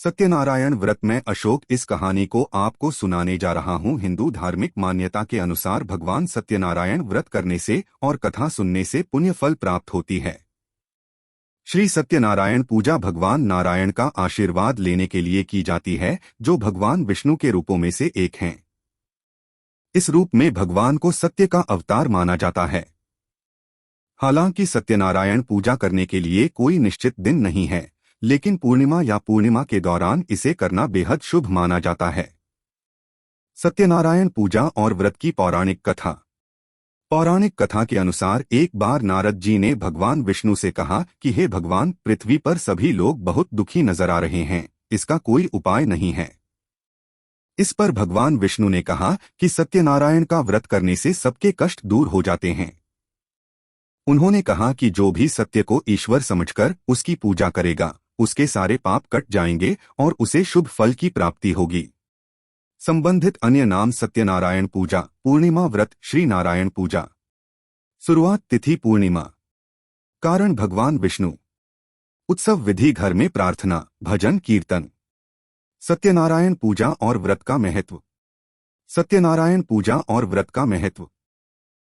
सत्यनारायण व्रत में अशोक इस कहानी को आपको सुनाने जा रहा हूँ। हिंदू धार्मिक मान्यता के अनुसार भगवान सत्यनारायण व्रत करने से और कथा सुनने से पुण्य फल प्राप्त होती है। श्री सत्यनारायण पूजा भगवान नारायण का आशीर्वाद लेने के लिए की जाती है, जो भगवान विष्णु के रूपों में से एक हैं। इस रूप में भगवान को सत्य का अवतार माना जाता है। हालांकि सत्यनारायण पूजा करने के लिए कोई निश्चित दिन नहीं है, लेकिन पूर्णिमा या पूर्णिमा के दौरान इसे करना बेहद शुभ माना जाता है। सत्यनारायण पूजा और व्रत की पौराणिक कथा। पौराणिक कथा के अनुसार एक बार नारद जी ने भगवान विष्णु से कहा कि हे भगवान, पृथ्वी पर सभी लोग बहुत दुखी नजर आ रहे हैं, इसका कोई उपाय नहीं है। इस पर भगवान विष्णु ने कहा कि सत्यनारायण का व्रत करने से सबके कष्ट दूर हो जाते हैं। उन्होंने कहा कि जो भी सत्य को ईश्वर समझकर उसकी पूजा करेगा, उसके सारे पाप कट जाएंगे और उसे शुभ फल की प्राप्ति होगी। संबंधित अन्य नाम सत्यनारायण पूजा, पूर्णिमा व्रत, श्री नारायण पूजा। शुरुआत तिथि पूर्णिमा। कारण भगवान विष्णु। उत्सव विधि घर में प्रार्थना, भजन कीर्तन। सत्यनारायण पूजा और व्रत का महत्व। सत्यनारायण पूजा और व्रत का महत्व।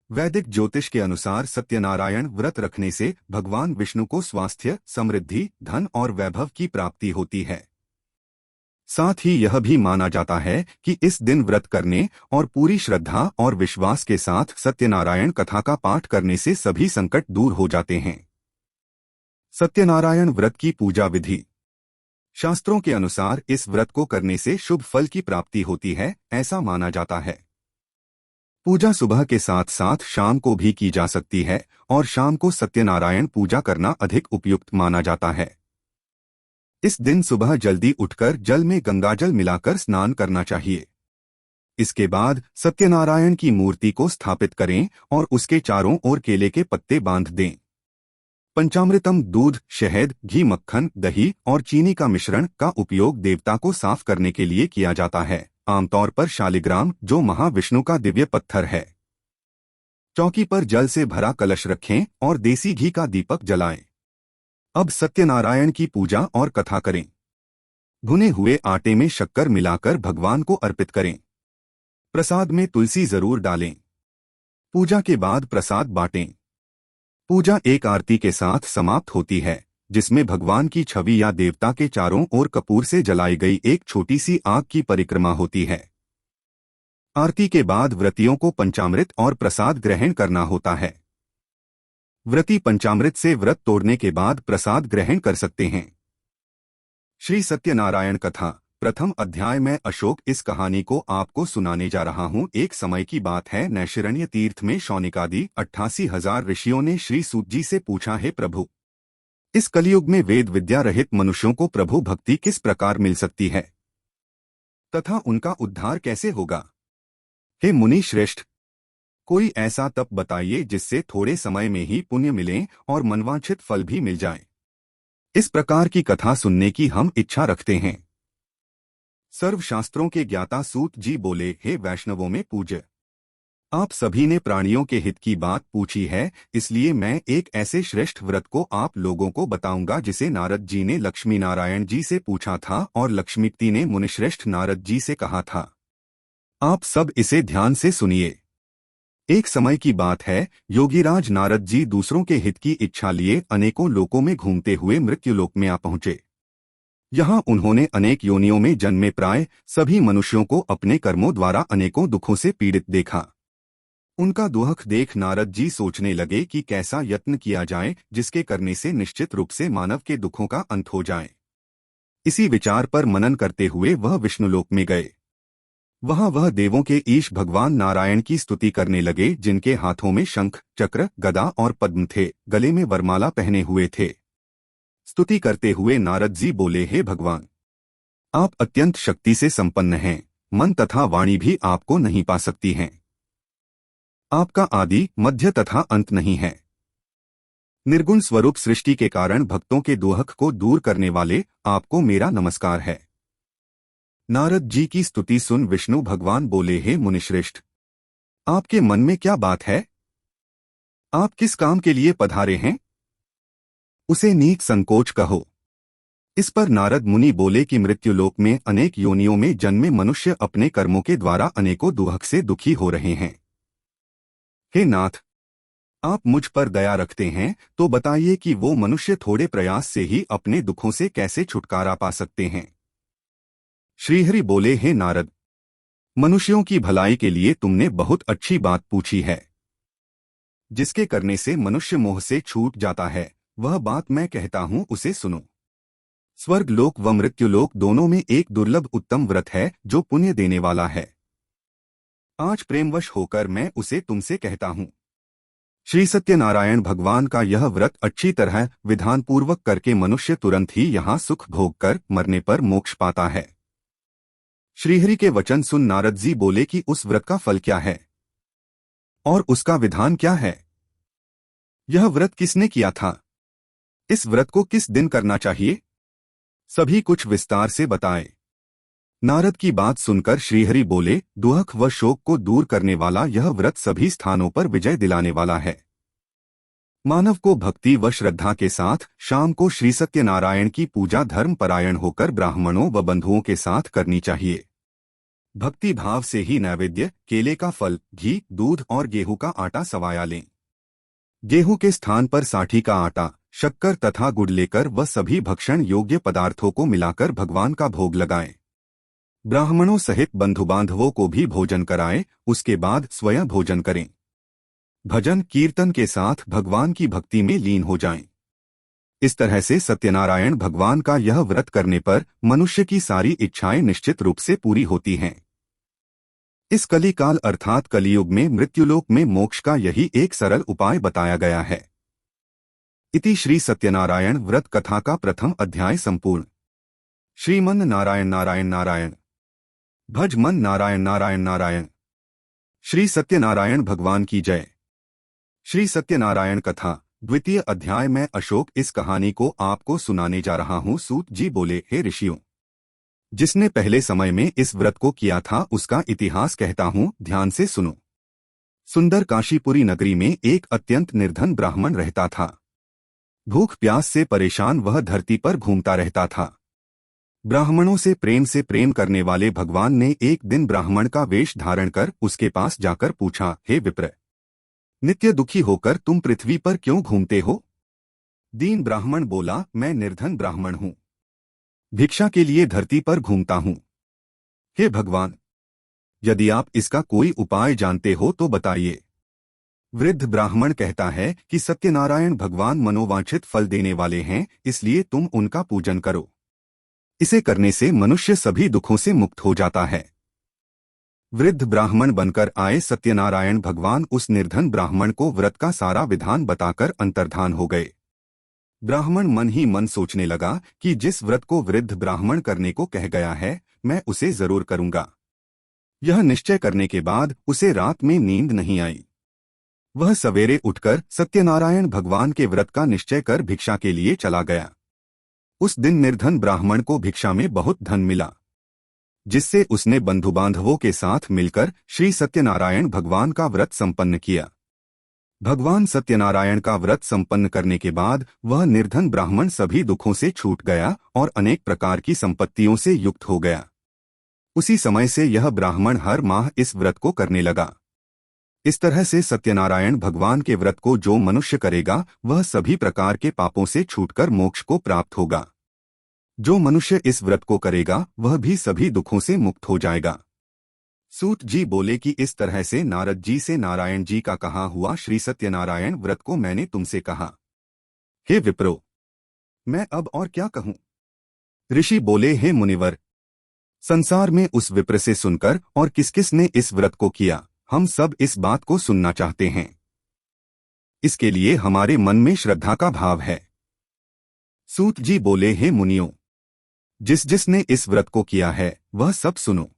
वैदिक ज्योतिष के अनुसार सत्यनारायण व्रत रखने से भगवान विष्णु को स्वास्थ्य, समृद्धि, धन और वैभव की प्राप्ति होती है। साथ ही यह भी माना जाता है कि इस दिन व्रत करने और पूरी श्रद्धा और विश्वास के साथ सत्यनारायण कथा का पाठ करने से सभी संकट दूर हो जाते हैं। सत्यनारायण व्रत की पूजा विधि। शास्त्रों के अनुसार इस व्रत को करने से शुभ फल की प्राप्ति होती है, ऐसा माना जाता है। पूजा सुबह के साथ साथ शाम को भी की जा सकती है और शाम को सत्यनारायण पूजा करना अधिक उपयुक्त माना जाता है। इस दिन सुबह जल्दी उठकर जल में गंगाजल मिलाकर स्नान करना चाहिए। इसके बाद सत्यनारायण की मूर्ति को स्थापित करें और उसके चारों ओर केले के पत्ते बांध दें। पंचामृतम, दूध, शहद, घी, मक्खन, दही और चीनी का मिश्रण का उपयोग देवता को साफ करने के लिए किया जाता है, आमतौर पर शालिग्राम, जो महाविष्णु का दिव्य पत्थर है। चौकी पर जल से भरा कलश रखें और देसी घी का दीपक जलाएं। अब सत्यनारायण की पूजा और कथा करें। भुने हुए आटे में शक्कर मिलाकर भगवान को अर्पित करें। प्रसाद में तुलसी जरूर डालें। पूजा के बाद प्रसाद बांटें। पूजा एक आरती के साथ समाप्त होती है, जिसमें भगवान की छवि या देवता के चारों ओर कपूर से जलाई गई एक छोटी सी आग की परिक्रमा होती है। आरती के बाद व्रतियों को पंचामृत और प्रसाद ग्रहण करना होता है। व्रती पंचामृत से व्रत तोड़ने के बाद प्रसाद ग्रहण कर सकते हैं। श्री सत्यनारायण कथा। प्रथम अध्याय में अशोक इस कहानी को आपको सुनाने जा रहा हूँ। एक समय की बात है, नैशिरण्य तीर्थ में शौनिकादि 88,000 ऋषियों ने श्री सूत जी से पूछा, हे प्रभु, इस कलयुग में वेद विद्या रहित मनुष्यों को प्रभु भक्ति किस प्रकार मिल सकती है तथा उनका उद्धार कैसे होगा? हे मुनि श्रेष्ठ, कोई ऐसा तप बताइए जिससे थोड़े समय में ही पुण्य मिले और मनवांछित फल भी मिल जाए। इस प्रकार की कथा सुनने की हम इच्छा रखते हैं। सर्वशास्त्रों के ज्ञाता सूत जी बोले, हे वैष्णवों में पूज्य, आप सभी ने प्राणियों के हित की बात पूछी है, इसलिए मैं एक ऐसे श्रेष्ठ व्रत को आप लोगों को बताऊंगा जिसे नारद जी ने लक्ष्मी नारायण जी से पूछा था और लक्ष्मीपति ने मुनिश्रेष्ठ नारद जी से कहा था। आप सब इसे ध्यान से सुनिए। एक समय की बात है, योगीराज नारद जी दूसरों के हित की इच्छा लिए अनेकों लोकों में घूमते हुए मृत्युलोक में आ पहुंचे। यहाँ उन्होंने अनेक योनियों में जन्मे प्राय सभी मनुष्यों को अपने कर्मों द्वारा अनेकों दुखों से पीड़ित देखा। उनका दुख देख नारद जी सोचने लगे कि कैसा यत्न किया जाए जिसके करने से निश्चित रूप से मानव के दुखों का अंत हो जाए। इसी विचार पर मनन करते हुए वह विष्णुलोक में गए। वहां वह देवों के ईश भगवान नारायण की स्तुति करने लगे, जिनके हाथों में शंख, चक्र, गदा और पद्म थे, गले में वरमाला पहने हुए थे। स्तुति करते हुए नारद जी बोले, हे भगवान, आप अत्यंत शक्ति से संपन्न हैं, मन तथा वाणी भी आपको नहीं पा सकती हैं। आपका आदि, मध्य तथा अंत नहीं है। निर्गुण स्वरूप सृष्टि के कारण भक्तों के दुख को दूर करने वाले आपको मेरा नमस्कार है। नारद जी की स्तुति सुन विष्णु भगवान बोले, हे मुनिश्रेष्ठ, आपके मन में क्या बात है? आप किस काम के लिए पधारे हैं? उसे नीच संकोच कहो। इस पर नारद मुनि बोले कि मृत्युलोक में अनेक योनियों में जन्मे मनुष्य अपने कर्मों के द्वारा अनेकों दुख से दुखी हो रहे हैं। हे नाथ, आप मुझ पर दया रखते हैं तो बताइए कि वो मनुष्य थोड़े प्रयास से ही अपने दुखों से कैसे छुटकारा पा सकते हैं। श्रीहरि बोले, हे नारद, मनुष्यों की भलाई के लिए तुमने बहुत अच्छी बात पूछी है। जिसके करने से मनुष्य मोह से छूट जाता है, वह बात मैं कहता हूं, उसे सुनो। स्वर्गलोक व मृत्युलोक दोनों में एक दुर्लभ उत्तम व्रत है जो पुण्य देने वाला है। आज प्रेमवश होकर मैं उसे तुमसे कहता हूं। श्री सत्यनारायण भगवान का यह व्रत अच्छी तरह विधानपूर्वक करके मनुष्य तुरंत ही यहाँ सुख भोग कर मरने पर मोक्ष पाता है। श्रीहरि के वचन सुन नारद जी बोले कि उस व्रत का फल क्या है और उसका विधान क्या है? यह व्रत किसने किया था? इस व्रत को किस दिन करना चाहिए? सभी कुछ विस्तार से बताए। नारद की बात सुनकर श्रीहरि बोले, दुख व शोक को दूर करने वाला यह व्रत सभी स्थानों पर विजय दिलाने वाला है। मानव को भक्ति व श्रद्धा के साथ शाम को श्री सत्यनारायण की पूजा धर्म परायण होकर ब्राह्मणों व बंधुओं के साथ करनी चाहिए। भक्ति भाव से ही नैवेद्य, केले का फल, घी, दूध और गेहूं का आटा सवाया लें। गेहूं के स्थान पर साठी का आटा, शक्कर तथा गुड़ लेकर वह सभी भक्षण योग्य पदार्थों को मिलाकर भगवान का भोग लगाएं। ब्राह्मणों सहित बंधु बांधवों को भी भोजन कराएं, उसके बाद स्वयं भोजन करें। भजन कीर्तन के साथ भगवान की भक्ति में लीन हो जाएं। इस तरह से सत्यनारायण भगवान का यह व्रत करने पर मनुष्य की सारी इच्छाएं निश्चित रूप से पूरी होती हैं। इस कलिकाल अर्थात कलियुग में मृत्युलोक में मोक्ष का यही एक सरल उपाय बताया गया है। इति श्री सत्यनारायण व्रत कथा का प्रथम अध्याय संपूर्ण। श्रीमन नारायण नारायण नारायण, भज मन नारायण नारायण नारायण। श्री सत्यनारायण भगवान की जय। श्री सत्यनारायण कथा द्वितीय अध्याय में अशोक इस कहानी को आपको सुनाने जा रहा हूँ। सूत जी बोले, हे ऋषियों, जिसने पहले समय में इस व्रत को किया था उसका इतिहास कहता हूँ, ध्यान से सुनो। सुंदर काशीपुरी नगरी में एक अत्यंत निर्धन ब्राह्मण रहता था। भूख प्यास से परेशान वह धरती पर घूमता रहता था। ब्राह्मणों से प्रेम करने वाले भगवान ने एक दिन ब्राह्मण का वेश धारण कर उसके पास जाकर पूछा, हे विप्र, नित्य दुखी होकर तुम पृथ्वी पर क्यों घूमते हो? दीन ब्राह्मण बोला, मैं निर्धन ब्राह्मण हूँ, भिक्षा के लिए धरती पर घूमता हूँ। हे भगवान, यदि आप इसका कोई उपाय जानते हो तो बताइए। वृद्ध ब्राह्मण कहता है कि सत्यनारायण भगवान मनोवांछित फल देने वाले हैं, इसलिए तुम उनका पूजन करो। इसे करने से मनुष्य सभी दुखों से मुक्त हो जाता है। वृद्ध ब्राह्मण बनकर आए सत्यनारायण भगवान उस निर्धन ब्राह्मण को व्रत का सारा विधान बताकर अंतर्धान हो गए। ब्राह्मण मन ही मन सोचने लगा कि जिस व्रत को वृद्ध ब्राह्मण करने को कह गया है, मैं उसे जरूर करूंगा। यह निश्चय करने के बाद उसे रात में नींद नहीं आई। वह सवेरे उठकर सत्यनारायण भगवान के व्रत का निश्चय कर भिक्षा के लिए चला गया। उस दिन निर्धन ब्राह्मण को भिक्षा में बहुत धन मिला, जिससे उसने बंधु बांधवों के साथ मिलकर श्री सत्यनारायण भगवान का व्रत संपन्न किया। भगवान सत्यनारायण का व्रत संपन्न करने के बाद वह निर्धन ब्राह्मण सभी दुखों से छूट गया और अनेक प्रकार की संपत्तियों से युक्त हो गया। उसी समय से यह ब्राह्मण हर माह इस व्रत को करने लगा। इस तरह से सत्यनारायण भगवान के व्रत को जो मनुष्य करेगा वह सभी प्रकार के पापों से छूटकर मोक्ष को प्राप्त होगा। जो मनुष्य इस व्रत को करेगा वह भी सभी दुखों से मुक्त हो जाएगा। सूत जी बोले कि इस तरह से नारद जी से नारायण जी का कहा हुआ श्री सत्यनारायण व्रत को मैंने तुमसे कहा। हे विप्रो, मैं अब और क्या कहूँ? ऋषि बोले, हे मुनिवर, संसार में उस विप्र से सुनकर और किस किस ने इस व्रत को किया, हम सब इस बात को सुनना चाहते हैं। इसके लिए हमारे मन में श्रद्धा का भाव है। सूत जी बोले, हे मुनियों, जिसने इस व्रत को किया है वह सब सुनो।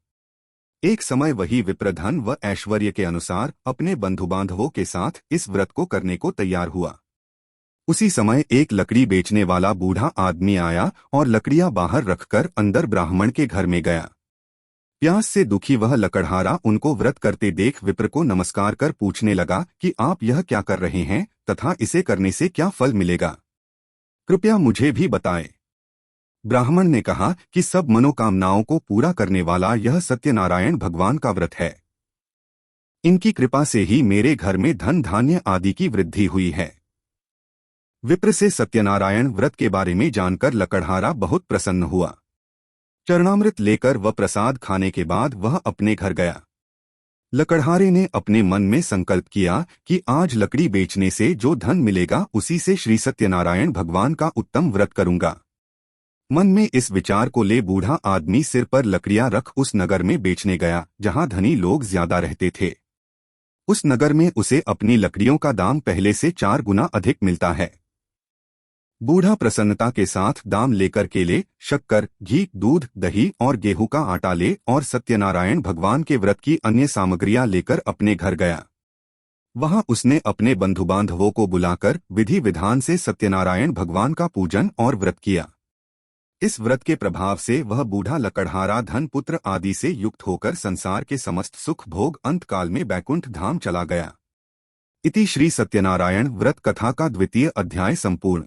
एक समय वही विप्र धन व ऐश्वर्य के अनुसार अपने बंधु बांधवों के साथ इस व्रत को करने को तैयार हुआ। उसी समय एक लकड़ी बेचने वाला बूढ़ा आदमी आया और लकड़ियां बाहर रखकर अंदर ब्राह्मण के घर में गया। प्यास से दुखी वह लकड़हारा उनको व्रत करते देख विप्र को नमस्कार कर पूछने लगा कि आप यह क्या कर रहे हैं तथा इसे करने से क्या फल मिलेगा, कृपया मुझे भी बताएं। ब्राह्मण ने कहा कि सब मनोकामनाओं को पूरा करने वाला यह सत्यनारायण भगवान का व्रत है। इनकी कृपा से ही मेरे घर में धन धान्य आदि की वृद्धि हुई है। विप्र से सत्यनारायण व्रत के बारे में जानकर लकड़हारा बहुत प्रसन्न हुआ। चरणामृत लेकर व प्रसाद खाने के बाद वह अपने घर गया। लकड़हारे ने अपने मन में संकल्प किया कि आज लकड़ी बेचने से जो धन मिलेगा उसी से श्री सत्यनारायण भगवान का उत्तम व्रत करूंगा। मन में इस विचार को ले बूढ़ा आदमी सिर पर लकड़ियां रख उस नगर में बेचने गया जहां धनी लोग ज्यादा रहते थे। उस नगर में उसे अपनी लकड़ियों का दाम पहले से 4 गुना अधिक मिलता है। बूढ़ा प्रसन्नता के साथ दाम लेकर केले, शक्कर, घी, दूध, दही और गेहूं का आटा ले और सत्यनारायण भगवान के व्रत की अन्य सामग्रियां लेकर अपने घर गया। वहां उसने अपने बंधु बांधवों को बुलाकर विधि विधान से सत्यनारायण भगवान का पूजन और व्रत किया। इस व्रत के प्रभाव से वह बूढ़ा लकड़हारा धन पुत्र आदि से युक्त होकर संसार के समस्त सुख भोग अंतकाल में बैकुंठ धाम चला गया। इति श्री सत्यनारायण व्रत कथा का 2वां अध्याय संपूर्ण।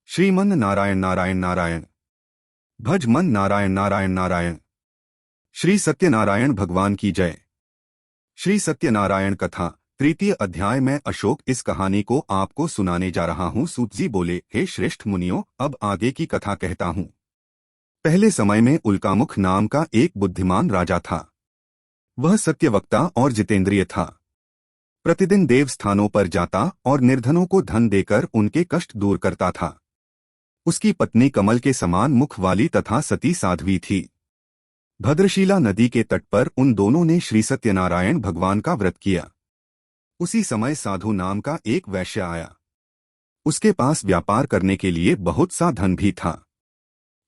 श्रीमन नारायण नारायण नारायण, भज मन नारायण नारायण नारायण। श्री सत्यनारायण भगवान की जय। श्री सत्यनारायण कथा 3 अध्याय में अशोक इस कहानी को आपको सुनाने जा रहा हूँ। सूत जी बोले, हे श्रेष्ठ मुनियों, अब आगे की कथा कहता हूँ। पहले समय में उल्कामुख नाम का एक बुद्धिमान राजा था। वह सत्यवक्ता और जितेंद्रिय था। प्रतिदिन देव स्थानों पर जाता और निर्धनों को धन देकर उनके कष्ट दूर करता था। उसकी पत्नी कमल के समान मुख वाली तथा सती साध्वी थी। भद्रशिला नदी के तट पर उन दोनों ने श्री सत्यनारायण भगवान का व्रत किया। उसी समय साधु नाम का एक वैश्य आया। उसके पास व्यापार करने के लिए बहुत सा धन भी था।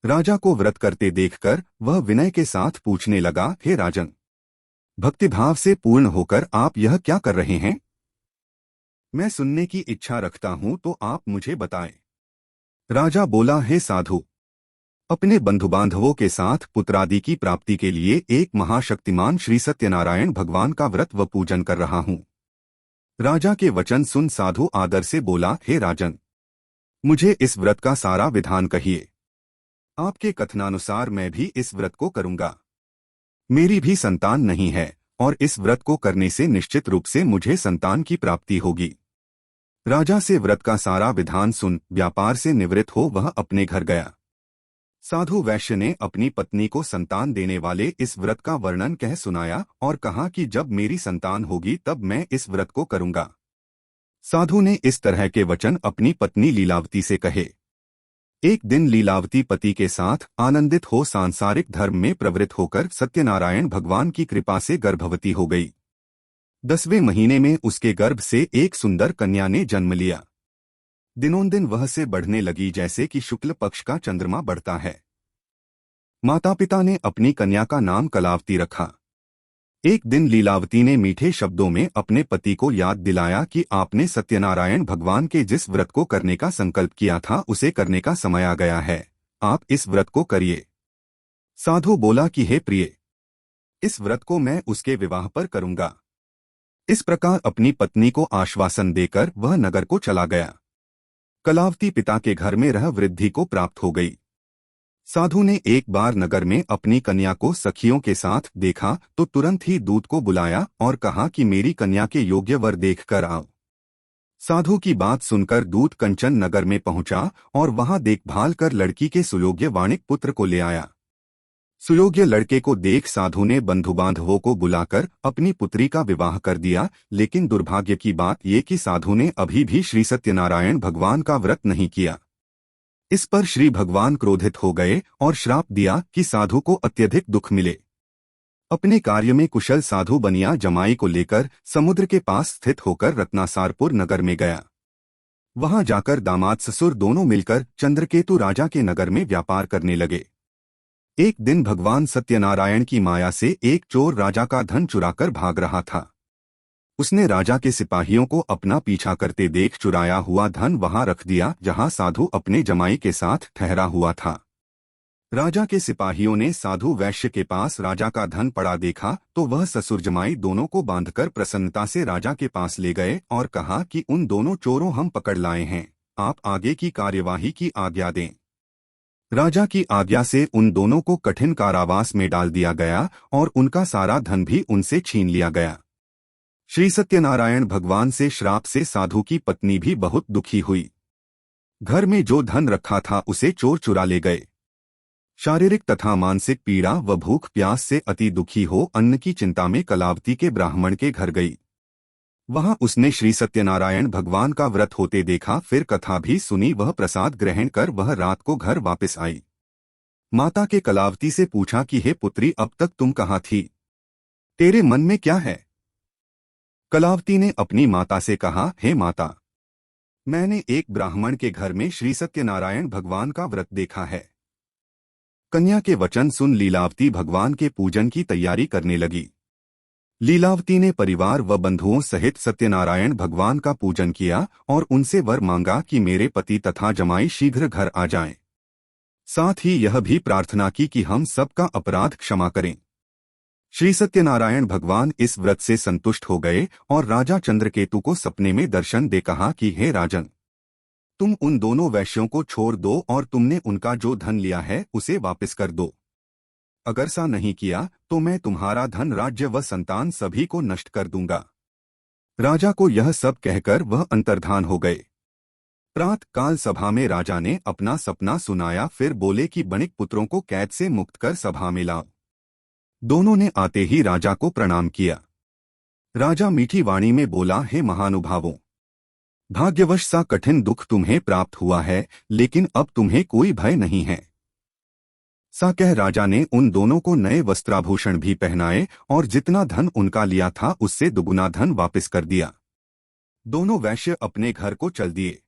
राजा को व्रत करते देखकर वह विनय के साथ पूछने लगा, हे राजन, भक्तिभाव से पूर्ण होकर आप यह क्या कर रहे हैं? मैं सुनने की इच्छा रखता हूं तो आप मुझे बताएं। राजा बोला, हे साधु, अपने बंधु बांधवों के साथ पुत्रादि की प्राप्ति के लिए एक महाशक्तिमान श्री सत्यनारायण भगवान का व्रत व पूजन कर रहा हूं। राजा के वचन सुन साधु आदर से बोला, हे राजन, मुझे इस व्रत का सारा विधान कहिए। आपके कथनानुसार मैं भी इस व्रत को करूंगा। मेरी भी संतान नहीं है और इस व्रत को करने से निश्चित रूप से मुझे संतान की प्राप्ति होगी। राजा से व्रत का सारा विधान सुन व्यापार से निवृत्त हो वह अपने घर गया। साधु वैश्य ने अपनी पत्नी को संतान देने वाले इस व्रत का वर्णन कह सुनाया और कहा कि जब मेरी संतान होगी तब मैं इस व्रत को करूंगा। साधु ने इस तरह के वचन अपनी पत्नी लीलावती से कहे। एक दिन लीलावती पति के साथ आनंदित हो सांसारिक धर्म में प्रवृत्त होकर सत्यनारायण भगवान की कृपा से गर्भवती हो गई। 10वें महीने में उसके गर्भ से एक सुंदर कन्या ने जन्म लिया। दिनोंदिन वह से बढ़ने लगी जैसे कि शुक्ल पक्ष का चंद्रमा बढ़ता है। माता पिता ने अपनी कन्या का नाम कलावती रखा। एक दिन लीलावती ने मीठे शब्दों में अपने पति को याद दिलाया कि आपने सत्यनारायण भगवान के जिस व्रत को करने का संकल्प किया था उसे करने का समय आ गया है। आप इस व्रत को करिए। साधु बोला कि हे प्रिय, इस व्रत को मैं उसके विवाह पर करूंगा। इस प्रकार अपनी पत्नी को आश्वासन देकर वह नगर को चला गया। कलावती पिता के घर में रह वृद्धि को प्राप्त हो गई। साधु ने एक बार नगर में अपनी कन्या को सखियों के साथ देखा तो तुरंत ही दूत को बुलाया और कहा कि मेरी कन्या के योग्य वर देखकर आओ। साधु की बात सुनकर दूत कंचन नगर में पहुंचा और वहां देखभाल कर लड़की के सुयोग्य वाणिक पुत्र को ले आया। सुयोग्य लड़के को देख साधु ने बंधु बांधवों को बुलाकर अपनी पुत्री का विवाह कर दिया। लेकिन दुर्भाग्य की बात ये कि साधु ने अभी भी श्री सत्यनारायण भगवान का व्रत नहीं किया। इस पर श्री भगवान क्रोधित हो गए और श्राप दिया कि साधु को अत्यधिक दुख मिले। अपने कार्य में कुशल साधु बनिया जमाई को लेकर समुद्र के पास स्थित होकर रत्नासारपुर नगर में गया। वहां जाकर दामाद ससुर दोनों मिलकर चंद्रकेतु राजा के नगर में व्यापार करने लगे। एक दिन भगवान सत्यनारायण की माया से एक चोर राजा का धन चुराकर भाग रहा था। उसने राजा के सिपाहियों को अपना पीछा करते देख चुराया हुआ धन वहां रख दिया जहां साधु अपने जमाई के साथ ठहरा हुआ था। राजा के सिपाहियों ने साधु वैश्य के पास राजा का धन पड़ा देखा तो वह ससुर जमाई दोनों को बांधकर प्रसन्नता से राजा के पास ले गए और कहा कि उन दोनों चोरों हम पकड़ लाए हैं, आप आगे की कार्यवाही की आज्ञा दें। राजा की आज्ञा से उन दोनों को कठिन कारावास में डाल दिया गया और उनका सारा धन भी उनसे छीन लिया गया। श्री सत्यनारायण भगवान से श्राप से साधु की पत्नी भी बहुत दुखी हुई। घर में जो धन रखा था उसे चोर चुरा ले गए। शारीरिक तथा मानसिक पीड़ा व भूख प्यास से अति दुखी हो अन्न की चिंता में कलावती के ब्राह्मण के घर गई। वहां उसने श्री सत्यनारायण भगवान का व्रत होते देखा, फिर कथा भी सुनी। वह प्रसाद ग्रहण कर वह रात को घर वापस आई। माता के कलावती से पूछा कि हे पुत्री, अब तक तुम कहाँ थी? तेरे मन में क्या है? कलावती ने अपनी माता से कहा, हे माता, मैंने एक ब्राह्मण के घर में श्री सत्यनारायण भगवान का व्रत देखा है। कन्या के वचन सुन लीलावती भगवान के पूजन की तैयारी करने लगी। लीलावती ने परिवार व बंधुओं सहित सत्यनारायण भगवान का पूजन किया और उनसे वर मांगा कि मेरे पति तथा जमाई शीघ्र घर आ जाएं। साथ ही यह भी प्रार्थना की कि हम सबका अपराध क्षमा करें। श्री सत्यनारायण भगवान इस व्रत से संतुष्ट हो गए और राजा चंद्रकेतु को सपने में दर्शन दे कहा कि हे राजन, तुम उन दोनों वैश्यों को छोड़ दो और तुमने उनका जो धन लिया है उसे वापस कर दो। अगर सा नहीं किया तो मैं तुम्हारा धन, राज्य व संतान सभी को नष्ट कर दूंगा। राजा को यह सब कहकर वह अंतर्धान हो गए। प्रातः काल सभा में राजा ने अपना सपना सुनाया, फिर बोले कि बणिक पुत्रों को कैद से मुक्त कर सभा में लाओ। दोनों ने आते ही राजा को प्रणाम किया। राजा मीठी वाणी में बोला, हे महानुभावों, भाग्यवश सा कठिन दुख तुम्हें प्राप्त हुआ है, लेकिन अब तुम्हें कोई भय नहीं है। सा कह राजा ने उन दोनों को नए वस्त्राभूषण भी पहनाए और जितना धन उनका लिया था उससे दुगुना धन वापस कर दिया। दोनों वैश्य अपने घर को चल दिए।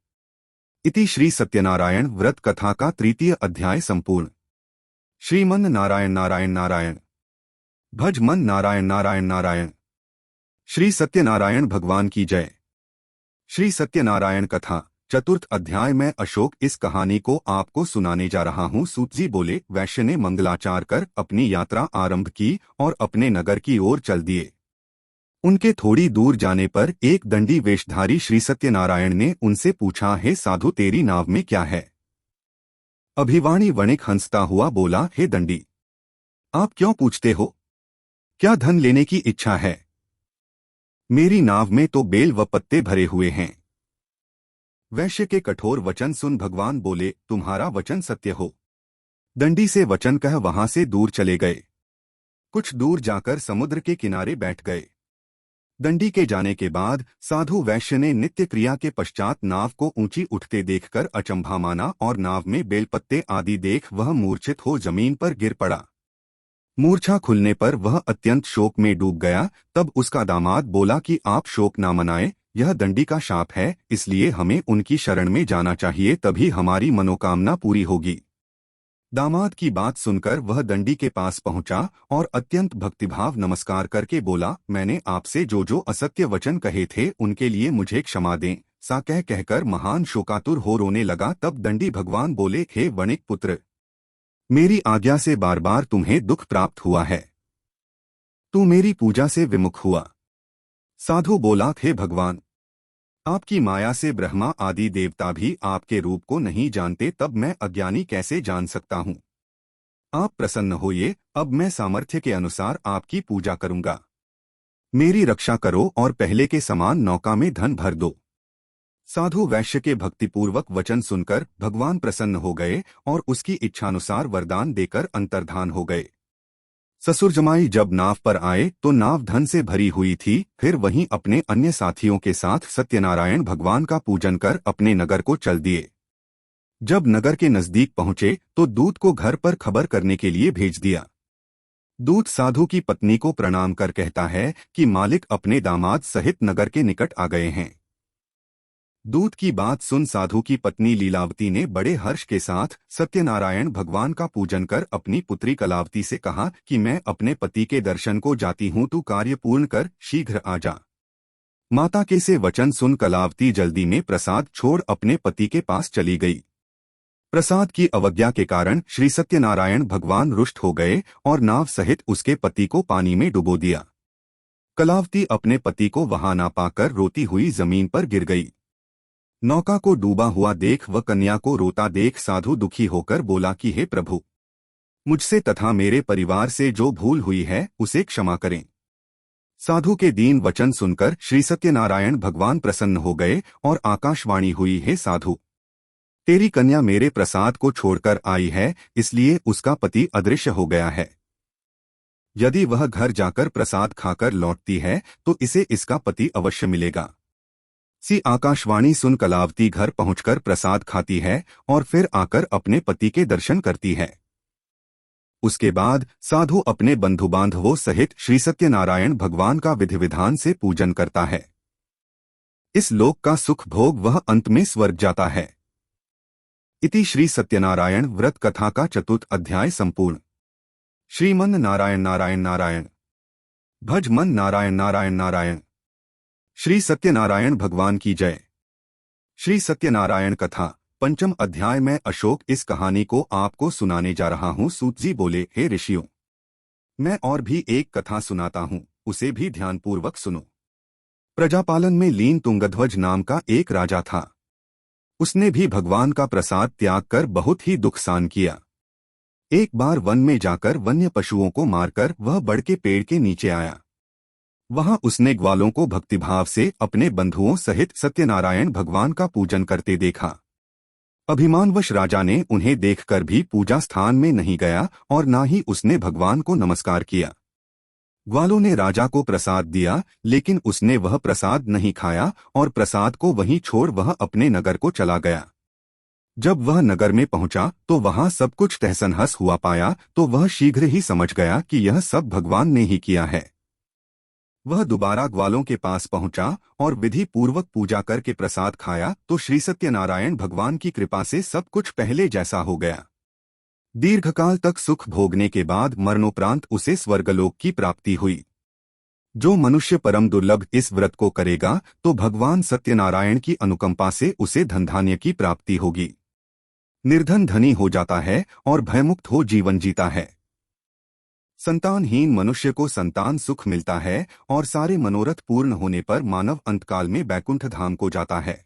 इति श्री सत्यनारायण व्रत कथा का 3 अध्याय संपूर्ण। श्रीमन नारायण नारायण नारायण, भज मन नारायण नारायण नारायण। श्री सत्यनारायण भगवान की जय। श्री सत्यनारायण कथा 4 अध्याय में अशोक इस कहानी को आपको सुनाने जा रहा हूँ। सूत जी बोले, वैश्य ने मंगलाचार कर अपनी यात्रा आरंभ की और अपने नगर की ओर चल दिए। उनके थोड़ी दूर जाने पर एक दंडी वेशधारी श्री सत्यनारायण ने उनसे पूछा, हे साधु, तेरी नाव में क्या है? अभिवाणी वणिक हंसता हुआ बोला, हे दंडी, आप क्यों पूछते हो? क्या धन लेने की इच्छा है? मेरी नाव में तो बेल व पत्ते भरे हुए हैं। वैश्य के कठोर वचन सुन भगवान बोले, तुम्हारा वचन सत्य हो। दंडी से वचन कह वहां से दूर चले गए। कुछ दूर जाकर समुद्र के किनारे बैठ गए। दंडी के जाने के बाद साधु वैश्य ने नित्य क्रिया के पश्चात नाव को ऊंची उठते देखकर अचंभा माना और नाव में बेलपत्ते आदि देख वह मूर्छित हो जमीन पर गिर पड़ा। मूर्छा खुलने पर वह अत्यंत शोक में डूब गया। तब उसका दामाद बोला कि आप शोक ना मनाएं, यह दंडी का शाप है, इसलिए हमें उनकी शरण में जाना चाहिए, तभी हमारी मनोकामना पूरी होगी। दामाद की बात सुनकर वह दंडी के पास पहुंचा और अत्यंत भक्तिभाव नमस्कार करके बोला, मैंने आपसे जो जो असत्य वचन कहे थे उनके लिए मुझे क्षमा दें। सा कहकर महान शोकातुर हो रोने लगा। तब दंडी भगवान बोले, हे वणिक पुत्र, मेरी आज्ञा से बार बार तुम्हें दुख प्राप्त हुआ है। तू मेरी पूजा से विमुख हुआ। साधु बोला, हे भगवान, आपकी माया से ब्रह्मा आदि देवता भी आपके रूप को नहीं जानते, तब मैं अज्ञानी कैसे जान सकता हूँ? आप प्रसन्न होइए, अब मैं सामर्थ्य के अनुसार आपकी पूजा करूंगा। मेरी रक्षा करो और पहले के समान नौका में धन भर दो। साधु वैश्य के भक्तिपूर्वक वचन सुनकर भगवान प्रसन्न हो गए और उसकी इच्छानुसार वरदान देकर अंतर्धान हो गए। ससुर जमाई जब नाव पर आए तो नाव धन से भरी हुई थी। फिर वहीं अपने अन्य साथियों के साथ सत्यनारायण भगवान का पूजन कर अपने नगर को चल दिए। जब नगर के नजदीक पहुंचे तो दूत को घर पर खबर करने के लिए भेज दिया। दूत साधु की पत्नी को प्रणाम कर कहता है कि मालिक अपने दामाद सहित नगर के निकट आ गए हैं। दूत की बात सुन साधु की पत्नी लीलावती ने बड़े हर्ष के साथ सत्यनारायण भगवान का पूजन कर अपनी पुत्री कलावती से कहा कि मैं अपने पति के दर्शन को जाती हूँ, तू कार्य पूर्ण कर शीघ्र आ जा। माता के से वचन सुन कलावती जल्दी में प्रसाद छोड़ अपने पति के पास चली गई। प्रसाद की अवज्ञा के कारण श्री सत्यनारायण भगवान रुष्ट हो गए और नाव सहित उसके पति को पानी में डुबो दिया। कलावती अपने पति को वहां ना पाकर रोती हुई जमीन पर गिर गई। नौका को डूबा हुआ देख व कन्या को रोता देख साधु दुखी होकर बोला कि हे प्रभु, मुझसे तथा मेरे परिवार से जो भूल हुई है उसे क्षमा करें। साधु के दीन वचन सुनकर श्री सत्यनारायण भगवान प्रसन्न हो गए और आकाशवाणी हुई, हे साधु, तेरी कन्या मेरे प्रसाद को छोड़कर आई है, इसलिए उसका पति अदृश्य हो गया है। यदि वह घर जाकर प्रसाद खाकर लौटती है तो इसे इसका पति अवश्य मिलेगा। सी आकाशवाणी सुन कलावती घर पहुंचकर प्रसाद खाती है और फिर आकर अपने पति के दर्शन करती है। उसके बाद साधु अपने बंधु बांधवों सहित श्री सत्यनारायण भगवान का विधि विधान से पूजन करता है। इस लोक का सुख भोग वह अंत में स्वर्ग जाता है। इति श्री सत्यनारायण व्रत कथा का चतुर्थ अध्याय संपूर्ण। श्रीमन नारायण नारायण नारायण, भज मन नारायण नारायण नारायण। श्री सत्यनारायण भगवान की जय। श्री सत्यनारायण कथा पंचम अध्याय में अशोक इस कहानी को आपको सुनाने जा रहा हूँ। सूत जी बोले, हे ऋषियों, मैं और भी एक कथा सुनाता हूँ, उसे भी ध्यानपूर्वक सुनो। प्रजापालन में लीन तुंगध्वज नाम का एक राजा था। उसने भी भगवान का प्रसाद त्याग कर बहुत ही दुख सहन किया। एक बार वन में जाकर वन्य पशुओं को मारकर वह बड़ के पेड़ के नीचे आया। वहां उसने ग्वालों को भक्तिभाव से अपने बंधुओं सहित सत्यनारायण भगवान का पूजन करते देखा। अभिमानवश राजा ने उन्हें देखकर भी पूजा स्थान में नहीं गया और न ही उसने भगवान को नमस्कार किया। ग्वालों ने राजा को प्रसाद दिया, लेकिन उसने वह प्रसाद नहीं खाया और प्रसाद को वहीं छोड़ वह अपने नगर को चला गया। जब वह नगर में पहुंचा तो वहां सब कुछ तहस-नहस हुआ पाया तो वह शीघ्र ही समझ गया कि यह सब भगवान ने ही किया है। वह दोबारा ग्वालों के पास पहुंचा और विधि पूर्वक पूजा करके प्रसाद खाया तो श्री सत्यनारायण भगवान की कृपा से सब कुछ पहले जैसा हो गया। दीर्घकाल तक सुख भोगने के बाद मरणोपरांत उसे स्वर्गलोक की प्राप्ति हुई। जो मनुष्य परम दुर्लभ इस व्रत को करेगा तो भगवान सत्यनारायण की अनुकंपा से उसे धनधान्य की प्राप्ति होगी। निर्धन धनी हो जाता है और भयमुक्त हो जीवन जीता है। संतानहीन मनुष्य को संतान सुख मिलता है और सारे मनोरथ पूर्ण होने पर मानव अंतकाल में बैकुंठ धाम को जाता है।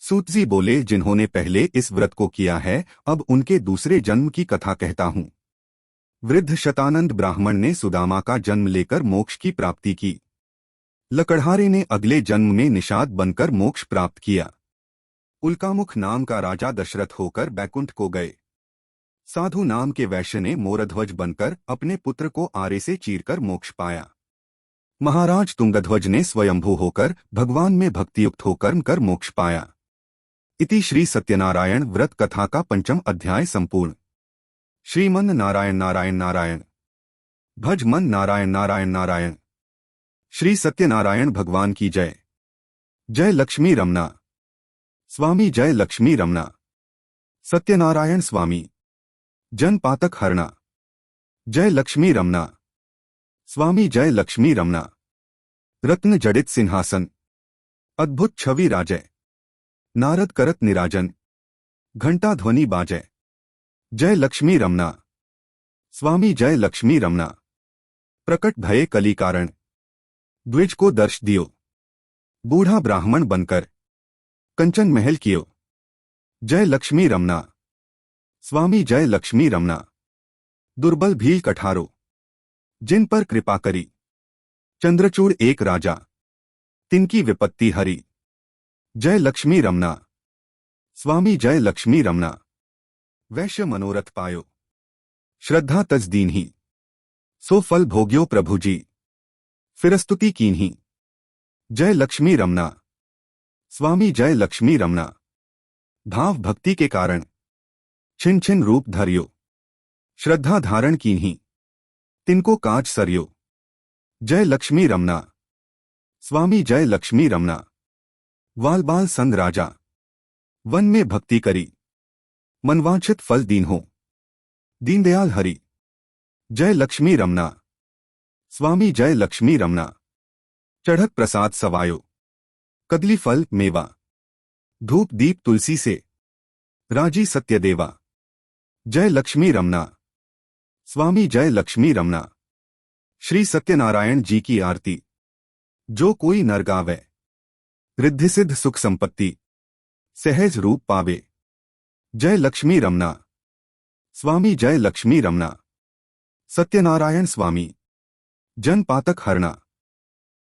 सूत जी बोले, जिन्होंने पहले इस व्रत को किया है अब उनके दूसरे जन्म की कथा कहता हूँ। वृद्ध शतानंद ब्राह्मण ने सुदामा का जन्म लेकर मोक्ष की प्राप्ति की। लकड़हारे ने अगले जन्म में निषाद बनकर मोक्ष प्राप्त किया। उल्कामुख नाम का राजा दशरथ होकर बैकुंठ को गए। साधु नाम के वैश्य ने मोरध्वज बनकर अपने पुत्र को आरे से चीरकर मोक्ष पाया। महाराज तुंगध्वज ने स्वयंभू होकर भगवान में भक्तियुक्त होकर मोक्ष पाया। इति श्री सत्यनारायण व्रत कथा का पंचम अध्याय संपूर्ण। श्रीमन नारायण नारायण नारायण, भज मन नारायण नारायण नारायण। श्री सत्यनारायण भगवान की जय। जय लक्ष्मी रमना स्वामी, जय लक्ष्मी रमना। सत्यनारायण स्वामी, जन पातक हरना। जय लक्ष्मी रमना स्वामी, जय लक्ष्मी रमना। रत्न जड़ित सिंहासन, अद्भुत छवि राजय। नारद करत निराजन, घंटा ध्वनि बाजय। जय लक्ष्मी रमना स्वामी, जय लक्ष्मी रमना। प्रकट भये कली कारण, द्विज को दर्श दियो। बूढ़ा ब्राह्मण बनकर कंचन महल कियो। जय लक्ष्मी रमना स्वामी, जय लक्ष्मी रमना। दुर्बल भील कठारो, जिन पर कृपा करी। चंद्रचूड़ एक राजा, तिनकी विपत्ति हरी। जय लक्ष्मी रमना स्वामी, जय लक्ष्मी रमना। वैश्य मनोरथ पायो, श्रद्धा तज दीन्ही। सो फल भोग्यो प्रभु जी, फिरस्तुति कीन्ही। जय लक्ष्मी रमना स्वामी, जय लक्ष्मी रमना। भाव भक्ति के कारण छिन छिन रूप धरियो। श्रद्धा धारण कीन्ही, तिनको काज सरियो। जय लक्ष्मी रमना स्वामी, जय लक्ष्मी रमना। वाल बाल संग राजा, वन में भक्ति करी। मनवांछित फल दीन हो, दीनदयाल हरि। जय लक्ष्मी रमना स्वामी, जय लक्ष्मी रमना। चढ़क प्रसाद सवायो, कदली फल मेवा। धूप दीप तुलसी से, राजी सत्यदेवा। जय लक्ष्मी रमना स्वामी, जय लक्ष्मी रमना। श्री सत्यनारायण जी की आरती, जो कोई नर गावे। रिद्धि सिद्ध सुख संपत्ति सहज रूप पावे। जय लक्ष्मी रमना। स्वामी जय लक्ष्मी रमना। सत्यनारायण स्वामी। जन पातक हरना।